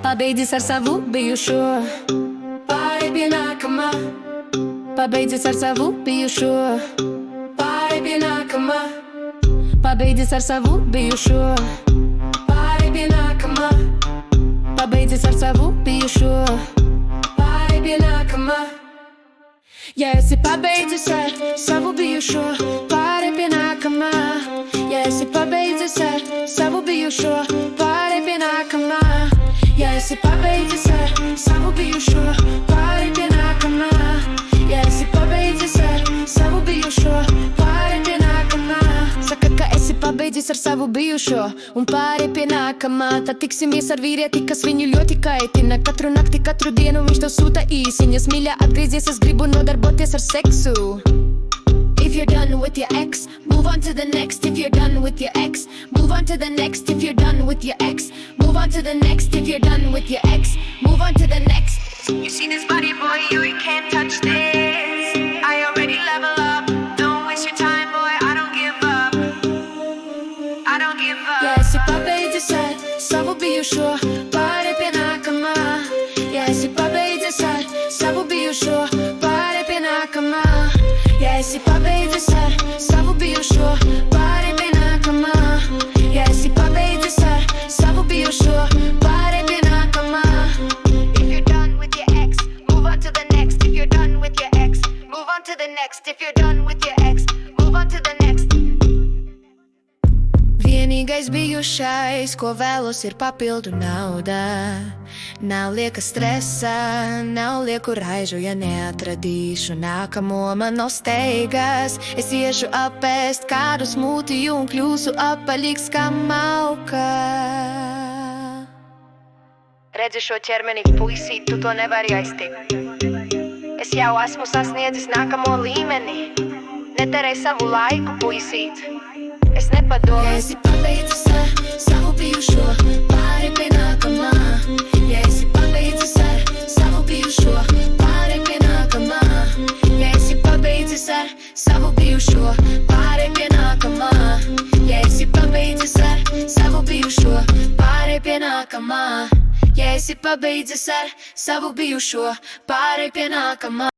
Pabeidzis ar savu bijušo, pāri pie nākamā. Pabeidzis ar savu bijušo, pāri pie nākamā. Pabeidzis ar savu bijušo, pāri pie nākamā. Pabeidzis ar savu bijušo, pāri pie nākamā. Ja esi pabeidzis ar savu bijušo, pāri pie nākamā. Ja esi pabeidzis ar savu bijušo, pāri pie nākamā. Ja esi pabeidzis ar savu bijušo, pāri pie nākamā. Ja esi pabeidzis ar savu bijušo, pāri pie nākamā. Saka, ka esi pabeidzis ar savu bijušo un pāri pie nākamā. Tad tiksimies ar vīrieti, kas viņu ļoti kaitina. Katru nakti, katru dienu viņš tev sūta īsiņas. Mīļā, atgriezies, es gribu nodarboties ar seksu. If you're done with your ex, move on to the next. If you're done with your ex, move on to the next. If you're done with your ex, move on to the next. If you're done with your ex, move on to the next. You see this body, boy, you can't touch this. I already level up. Don't waste your time, boy, I don't give up. I don't give up. Ja esi pabeidzis ar savu bijušo, pāri pie nākamā. Ja esi pabeidzis ar savu bijušo, pāri pie nākamā. Ja esi pabeidzis ar savu bijušo, pāri pie nākamā. Ja esi pabeidzis ar savu bijušo, pāri pie nākamā. If you're done with your ex, move on to the next. If you're done with your ex, move on to the next. If you're done with your ex, move on to the next. Vienīgais bijušais, ko vēlos, ir papildu nauda. Nav lieka stresa, nav lieku raižu, ja neatradīšu nākamo, man nav steigas. Es iešu apēst kādu smūtiju un kļūšu apaļīgs kā malka. Redzi šo ķermeni, puisīt, tu to nevari aiztikt. Es jau esmu sasniedzis nākamo līmeni. Neterēj savu laiku, puisīt. Es nepadomu. Ja esi pabeidzis ar savu bijušo, pāri pie nākamā. Ja esi pabeidzis ar savu bijušo, pāri pie nākamā. Ja esi pabeidzis ar savu bijušo, pāri pie nākamā. Ja esi pabeidzis ar savu bijušo, pāri pie nākamā. Ja esi pabeidzis ar savu bijušo, pāri pie nākamā.